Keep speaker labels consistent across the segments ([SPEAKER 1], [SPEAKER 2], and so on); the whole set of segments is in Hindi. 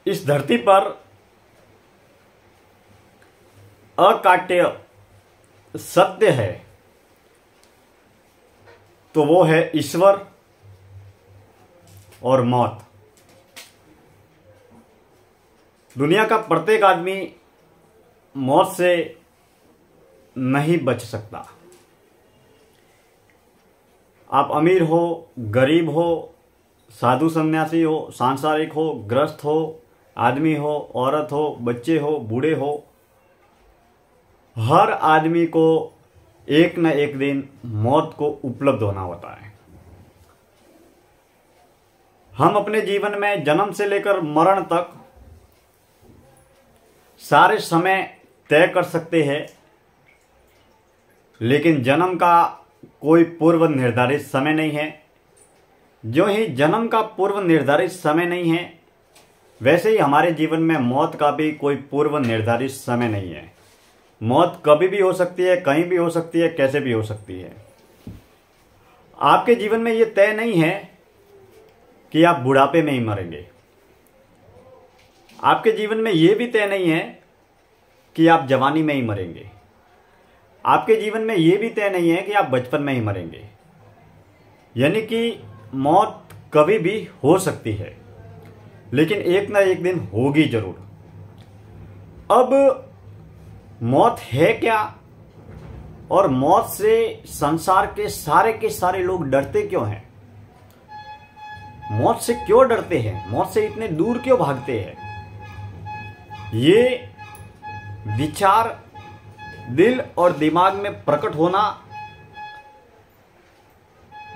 [SPEAKER 1] इस धरती पर अकाट्य सत्य है तो वो है ईश्वर और मौत। दुनिया का प्रत्येक आदमी मौत से नहीं बच सकता। आप अमीर हो, गरीब हो, साधु सन्यासी हो, सांसारिक हो, ग्रस्त हो, आदमी हो, औरत हो, बच्चे हो, बूढ़े हो, हर आदमी को एक न एक दिन मौत को उपलब्ध होना होता है। हम अपने जीवन में जन्म से लेकर मरण तक सारे समय तय कर सकते हैं, लेकिन जन्म का कोई पूर्व निर्धारित समय नहीं है। जो ही जन्म का पूर्व निर्धारित समय नहीं है, वैसे ही हमारे जीवन में मौत का भी कोई पूर्व निर्धारित समय नहीं है। मौत कभी भी हो सकती है, कहीं भी हो सकती है, कैसे भी हो सकती है। आपके जीवन में यह तय नहीं है कि आप बुढ़ापे में ही मरेंगे। आपके जीवन में यह भी तय नहीं है कि आप जवानी में ही मरेंगे। आपके जीवन में यह भी तय नहीं है कि आप बचपन में ही मरेंगे। यानी कि मौत कभी भी हो सकती है, लेकिन एक ना एक दिन होगी जरूर। अब मौत है क्या, और मौत से संसार के सारे लोग डरते क्यों हैं? मौत से क्यों डरते हैं? मौत से इतने दूर क्यों भागते हैं? ये विचार दिल और दिमाग में प्रकट होना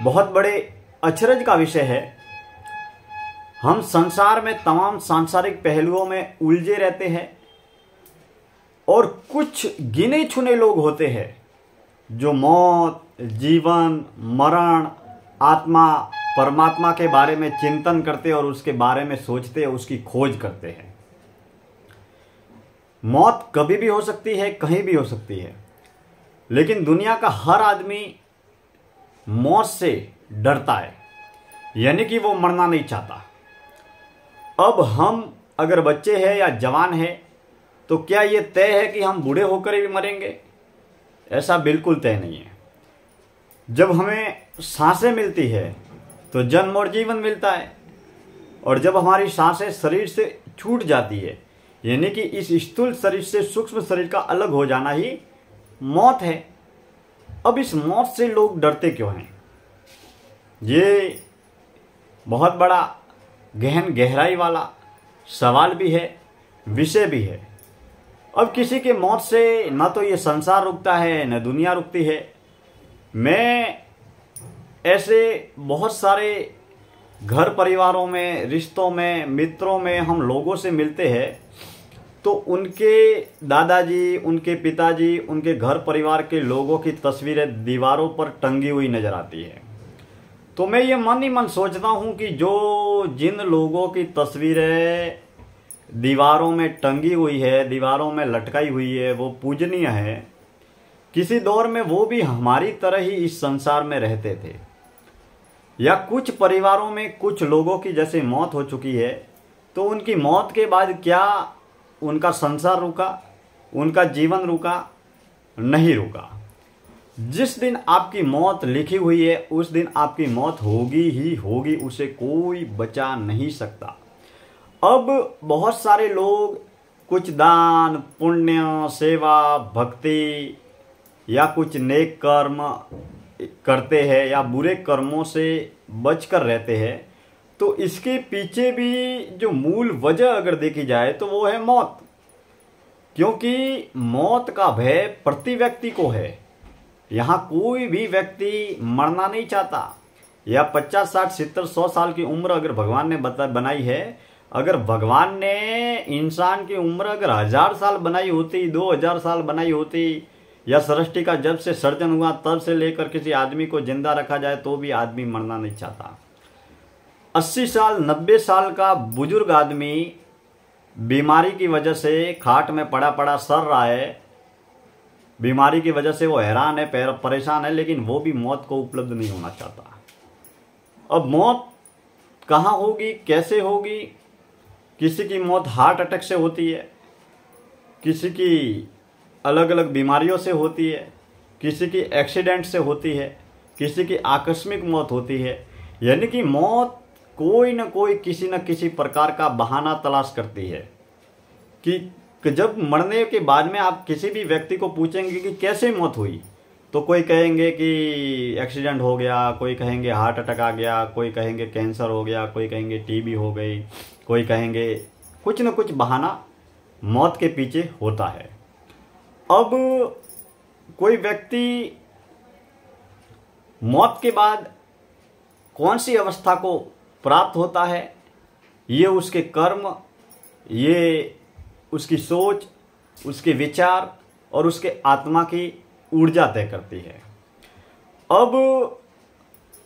[SPEAKER 1] बहुत बड़े अचरज का विषय है। हम संसार में तमाम सांसारिक पहलुओं में उलझे रहते हैं, और कुछ गिने चुने लोग होते हैं जो मौत, जीवन, मरण, आत्मा, परमात्मा के बारे में चिंतन करते और उसके बारे में सोचते, उसकी खोज करते हैं। मौत कभी भी हो सकती है, कहीं भी हो सकती है, लेकिन दुनिया का हर आदमी मौत से डरता है, यानी कि वो मरना नहीं चाहता। अब हम अगर बच्चे हैं या जवान हैं, तो क्या ये तय है कि हम बूढ़े होकर ही मरेंगे? ऐसा बिल्कुल तय नहीं है। जब हमें सांसें मिलती है तो जन्म और जीवन मिलता है, और जब हमारी सांसें शरीर से छूट जाती है, यानी कि इस स्थूल शरीर से सूक्ष्म शरीर का अलग हो जाना ही मौत है। अब इस मौत से लोग डरते क्यों हैं? ये बहुत बड़ा गहन गहराई वाला सवाल भी है, विषय भी है। अब किसी के मौत से न तो ये संसार रुकता है, न दुनिया रुकती है। मैं ऐसे बहुत सारे घर परिवारों में, रिश्तों में, मित्रों में हम लोगों से मिलते हैं, तो उनके दादाजी, उनके पिताजी, उनके घर परिवार के लोगों की तस्वीरें दीवारों पर टंगी हुई नजर आती है। तो मैं ये मन ही मन सोचता हूँ कि जिन लोगों की तस्वीरें दीवारों में टंगी हुई है, दीवारों में लटकाई हुई है, वो पूजनीय है। किसी दौर में वो भी हमारी तरह ही इस संसार में रहते थे, या कुछ परिवारों में कुछ लोगों की जैसे मौत हो चुकी है, तो उनकी मौत के बाद क्या उनका संसार रुका, उनका जीवन रुका? नहीं रुका। जिस दिन आपकी मौत लिखी हुई है, उस दिन आपकी मौत होगी ही होगी, उसे कोई बचा नहीं सकता। अब बहुत सारे लोग कुछ दान, पुण्य, सेवा, भक्ति या कुछ नेक कर्म करते हैं, या बुरे कर्मों से बचकर रहते हैं। तो इसके पीछे भी जो मूल वजह अगर देखी जाए तो वो है मौत। क्योंकि मौत का भय प्रति व्यक्ति को है। यहाँ कोई भी व्यक्ति मरना नहीं चाहता। या 50, 60, 70, 100 साल की उम्र अगर भगवान ने बनाई है, अगर भगवान ने इंसान की उम्र अगर 1000 साल बनाई होती, 2000 साल बनाई होती, या सृष्टि का जब से सर्जन हुआ तब से लेकर किसी आदमी को जिंदा रखा जाए, तो भी आदमी मरना नहीं चाहता। 80 साल, 90 साल का बुजुर्ग आदमी बीमारी की वजह से खाट में पड़ा पड़ा सड़ रहा है, बीमारी की वजह से वो हैरान है, परेशान है, लेकिन वो भी मौत को उपलब्ध नहीं होना चाहता। अब मौत कहाँ होगी, कैसे होगी, किसी की मौत हार्ट अटैक से होती है, किसी की अलग अलग बीमारियों से होती है, किसी की एक्सीडेंट से होती है, किसी की आकस्मिक मौत होती है। यानी कि मौत कोई न कोई किसी न किसी प्रकार का बहाना तलाश करती है कि जब मरने के बाद में आप किसी भी व्यक्ति को पूछेंगे कि कैसे मौत हुई, तो कोई कहेंगे कि एक्सीडेंट हो गया, कोई कहेंगे हार्ट अटैक आ गया, कोई कहेंगे कैंसर हो गया, कोई कहेंगे टीबी हो गई, कोई कहेंगे कुछ न कुछ बहाना मौत के पीछे होता है। अब कोई व्यक्ति मौत के बाद कौन सी अवस्था को प्राप्त होता है, ये उसके कर्म, ये उसकी सोच, उसके विचार और उसके आत्मा की ऊर्जा तय करती है। अब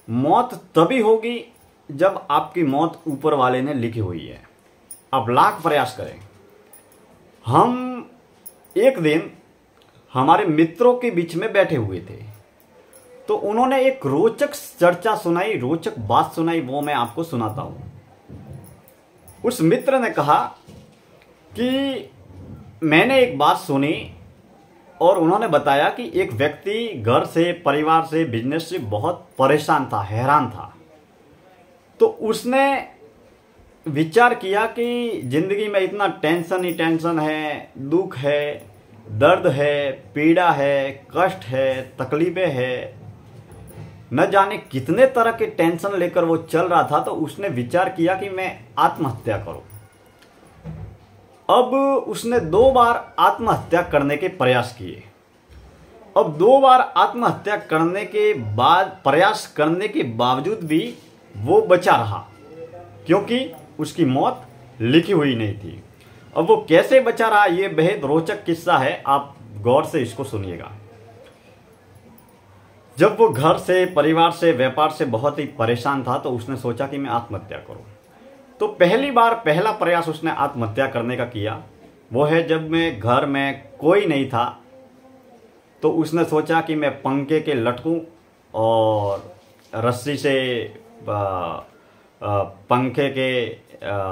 [SPEAKER 1] मौत तभी होगी जब आपकी मौत ऊपर वाले ने लिखी हुई है। अब लाख प्रयास करें। हम एक दिन हमारे मित्रों के बीच में बैठे हुए थे, तो उन्होंने एक रोचक चर्चा सुनाई, रोचक बात सुनाई, वो मैं आपको सुनाता हूं। उस मित्र ने कहा कि मैंने एक बात सुनी और उन्होंने बताया कि एक व्यक्ति घर से, परिवार से, बिजनेस से बहुत परेशान था, हैरान था। तो उसने विचार किया कि जिंदगी में इतना टेंशन ही टेंशन है, दुख है, दर्द है, पीड़ा है, कष्ट है, तकलीफें है, न जाने कितने तरह के टेंशन लेकर वो चल रहा था। तो उसने विचार किया कि मैं आत्महत्या करूं। अब उसने 2 बार आत्महत्या करने के प्रयास किए। अब 2 बार आत्महत्या करने के बाद, प्रयास करने के बावजूद भी वो बचा रहा, क्योंकि उसकी मौत लिखी हुई नहीं थी। अब वो कैसे बचा रहा, ये बेहद रोचक किस्सा है, आप गौर से इसको सुनिएगा। जब वो घर से, परिवार से, व्यापार से बहुत ही परेशान था, तो उसने सोचा कि मैं आत्महत्या करूं। तो पहला प्रयास उसने आत्महत्या करने का किया, वो है जब मैं घर में कोई नहीं था, तो उसने सोचा कि मैं पंखे के लटकूं और रस्सी से पंखे के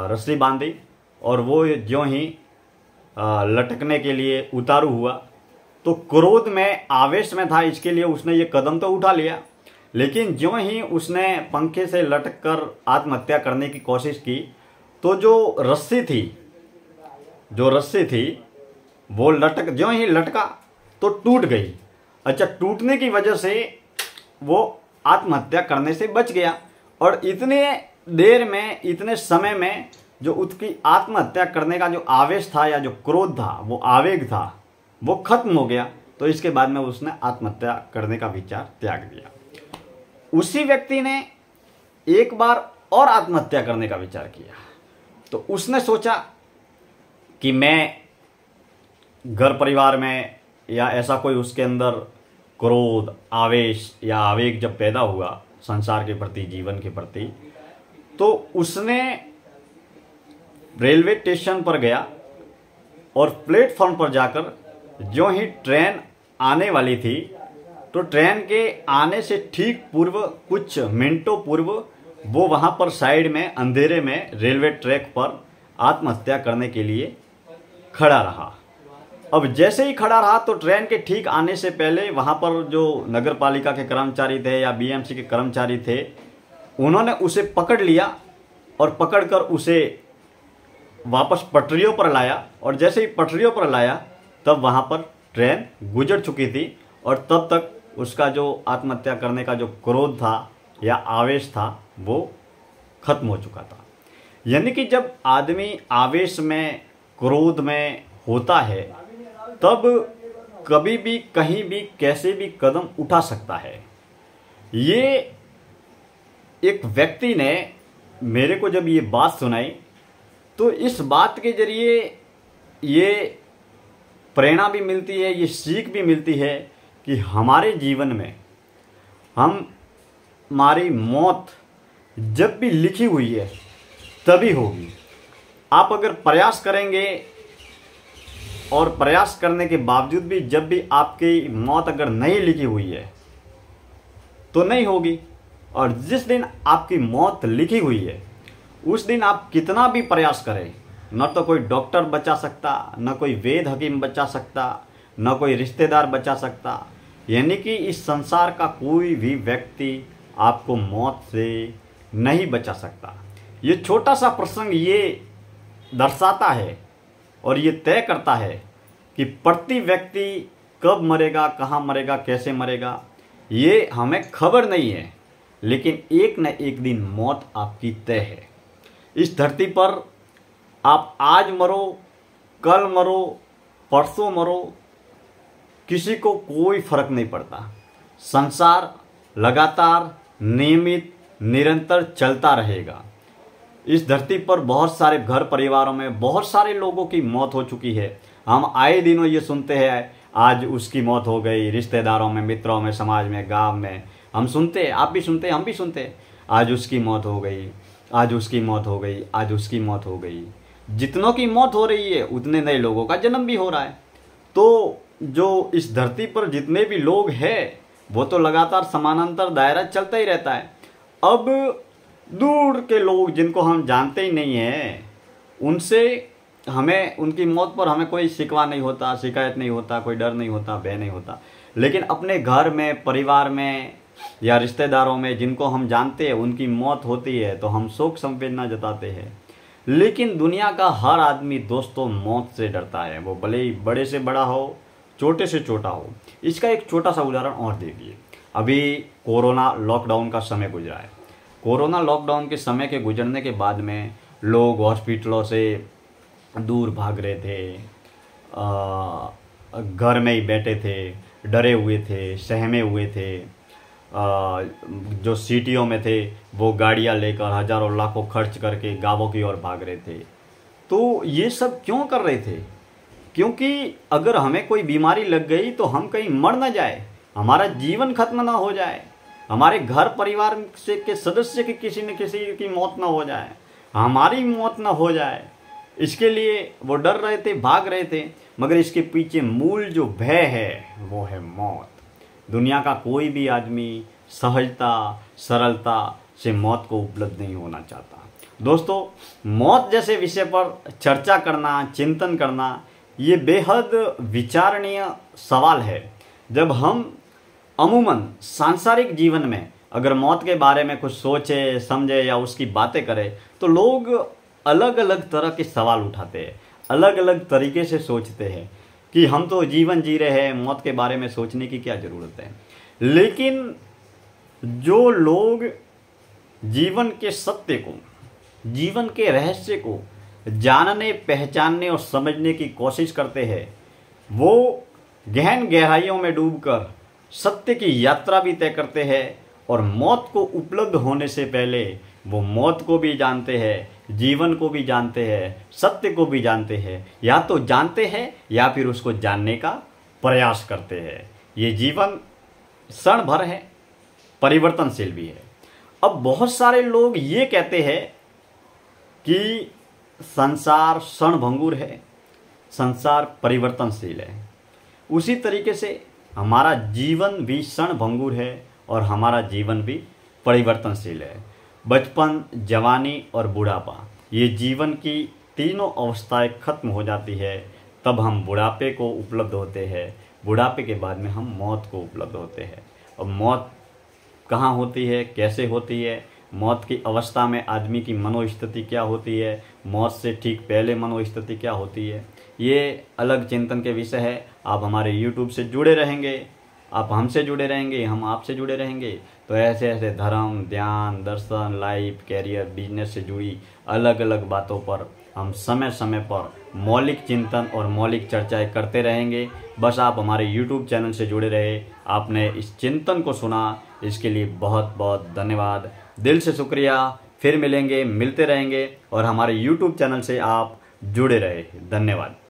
[SPEAKER 1] रस्सी बांधी, और वो ज्यों ही लटकने के लिए उतारू हुआ, तो क्रोध में, आवेश में था, इसके लिए उसने ये कदम तो उठा लिया। लेकिन ज्यों ही उसने पंखे से लटक कर आत्महत्या करने की कोशिश की, तो जो रस्सी थी वो ज्यों ही लटका तो टूट गई। अच्छा, टूटने की वजह से वो आत्महत्या करने से बच गया। और इतने देर में, इतने समय में जो उसकी आत्महत्या करने का जो आवेश था या जो क्रोध था, वो आवेग था, वो खत्म हो गया। तो इसके बाद में उसने आत्महत्या करने का विचार त्याग दिया। उसी व्यक्ति ने एक बार और आत्महत्या करने का विचार किया। तो उसने सोचा कि मैं घर परिवार में, या ऐसा कोई उसके अंदर क्रोध, आवेश या आवेग जब पैदा हुआ संसार के प्रति, जीवन के प्रति, तो उसने रेलवे स्टेशन पर गया और प्लेटफॉर्म पर जाकर जो ही ट्रेन आने वाली थी, तो ट्रेन के आने से ठीक पूर्व, कुछ मिनटों पूर्व, वो वहां पर साइड में अंधेरे में रेलवे ट्रैक पर आत्महत्या करने के लिए खड़ा रहा। अब जैसे ही खड़ा रहा, तो ट्रेन के ठीक आने से पहले वहां पर जो नगर पालिका के कर्मचारी थे या बीएमसी के कर्मचारी थे, उन्होंने उसे पकड़ लिया और पकड़कर उसे वापस पटरियों पर लाया। और जैसे ही पटरियों पर लाया, तब वहां पर ट्रेन गुजर चुकी थी, और तब तक उसका जो आत्महत्या करने का जो क्रोध था या आवेश था, वो खत्म हो चुका था। यानी कि जब आदमी आवेश में, क्रोध में होता है, तब कभी भी, कहीं भी, कैसे भी कदम उठा सकता है। ये एक व्यक्ति ने मेरे को जब ये बात सुनाई, तो इस बात के जरिए ये प्रेरणा भी मिलती है, ये सीख भी मिलती है कि हमारे जीवन में हमारी मौत जब भी लिखी हुई है तभी होगी। आप अगर प्रयास करेंगे, और प्रयास करने के बावजूद भी जब भी आपकी मौत अगर नहीं लिखी हुई है तो नहीं होगी। और जिस दिन आपकी मौत लिखी हुई है, उस दिन आप कितना भी प्रयास करें, न तो कोई डॉक्टर बचा सकता, न कोई वेद हकीम बचा सकता, न कोई रिश्तेदार बचा सकता। यानी कि इस संसार का कोई भी व्यक्ति आपको मौत से नहीं बचा सकता। ये छोटा सा प्रसंग ये दर्शाता है और ये तय करता है कि प्रति व्यक्ति कब मरेगा, कहाँ मरेगा, कैसे मरेगा, ये हमें खबर नहीं है, लेकिन एक न एक दिन मौत आपकी तय है। इस धरती पर आप आज मरो, कल मरो, परसों मरो, किसी को कोई फर्क नहीं पड़ता। संसार लगातार नियमित निरंतर चलता रहेगा। इस धरती पर बहुत सारे घर परिवारों में बहुत सारे लोगों की मौत हो चुकी है। हम आए दिनों ये सुनते हैं, आज उसकी मौत हो गई, रिश्तेदारों में, मित्रों में, समाज में, गांव में हम सुनते हैं, आप भी सुनते हैं, हम भी सुनते हैं, आज उसकी मौत हो गई, आज उसकी मौत हो गई, आज उसकी मौत हो गई। जितनों की मौत हो रही है उतने नए लोगों का जन्म भी हो रहा है। तो जो इस धरती पर जितने भी लोग हैं वो तो लगातार समानांतर दायरा चलता ही रहता है। अब दूर के लोग जिनको हम जानते ही नहीं हैं, उनसे हमें, उनकी मौत पर हमें कोई शिकवा नहीं होता, शिकायत नहीं होता, कोई डर नहीं होता, भय नहीं होता। लेकिन अपने घर में, परिवार में या रिश्तेदारों में जिनको हम जानते हैं उनकी मौत होती है तो हम शोक संवेदना जताते हैं। लेकिन दुनिया का हर आदमी दोस्तों मौत से डरता है, वो भले ही बड़े से बड़ा हो, छोटे से छोटा हो। इसका एक छोटा सा उदाहरण और देखिए। अभी कोरोना लॉकडाउन का समय गुजरा है। कोरोना लॉकडाउन के समय के गुजरने के बाद में लोग हॉस्पिटलों से दूर भाग रहे थे, घर में ही बैठे थे, डरे हुए थे, सहमे हुए थे। जो सिटियों में थे वो गाड़ियां लेकर हजारों लाखों खर्च करके गांवों की ओर भाग रहे थे। तो ये सब क्यों कर रहे थे? क्योंकि अगर हमें कोई बीमारी लग गई तो हम कहीं मर ना जाए, हमारा जीवन खत्म ना हो जाए, हमारे घर परिवार से के सदस्य की किसी न किसी की मौत ना हो जाए, हमारी मौत ना हो जाए, इसके लिए वो डर रहे थे, भाग रहे थे। मगर इसके पीछे मूल जो भय है वो है मौत। दुनिया का कोई भी आदमी सहजता, सरलता से मौत को उपलब्ध नहीं होना चाहता। दोस्तों, मौत जैसे विषय पर चर्चा करना, चिंतन करना, ये बेहद विचारणीय सवाल है। जब हम अमूमन सांसारिक जीवन में अगर मौत के बारे में कुछ सोचे, समझे या उसकी बातें करें तो लोग अलग अलग तरह के सवाल उठाते हैं, अलग अलग तरीके से सोचते हैं कि हम तो जीवन जी रहे हैं, मौत के बारे में सोचने की क्या ज़रूरत है। लेकिन जो लोग जीवन के सत्य को, जीवन के रहस्य को जानने, पहचानने और समझने की कोशिश करते हैं, वो गहन गहराइयों में डूबकर सत्य की यात्रा भी तय करते हैं और मौत को उपलब्ध होने से पहले वो मौत को भी जानते हैं, जीवन को भी जानते हैं, सत्य को भी जानते हैं। या तो जानते हैं या फिर उसको जानने का प्रयास करते हैं। ये जीवन क्षण भर है, परिवर्तनशील भी है। अब बहुत सारे लोग ये कहते हैं कि संसार क्षणभंगुर है, संसार परिवर्तनशील है। उसी तरीके से हमारा जीवन भी क्षणभंगुर है और हमारा जीवन भी परिवर्तनशील है। बचपन, जवानी और बुढ़ापा, ये जीवन की तीनों अवस्थाएं खत्म हो जाती है, तब हम बुढ़ापे को उपलब्ध होते हैं। बुढ़ापे के बाद में हम मौत को उपलब्ध होते हैं। और मौत कहाँ होती है, कैसे होती है, मौत की अवस्था में आदमी की मनोस्थिति क्या होती है, मौत से ठीक पहले मनोस्थिति क्या होती है, ये अलग चिंतन के विषय है। आप हमारे YouTube से जुड़े रहेंगे, आप हमसे जुड़े रहेंगे, हम आपसे जुड़े रहेंगे, तो ऐसे ऐसे धर्म, ध्यान, दर्शन, लाइफ, कैरियर, बिजनेस से जुड़ी अलग अलग बातों पर हम समय समय पर मौलिक चिंतन और मौलिक चर्चाएं करते रहेंगे। बस आप हमारे YouTube चैनल से जुड़े रहे। आपने इस चिंतन को सुना, इसके लिए बहुत बहुत धन्यवाद, दिल से शुक्रिया। फिर मिलेंगे, मिलते रहेंगे और हमारे YouTube चैनल से आप जुड़े रहे। धन्यवाद।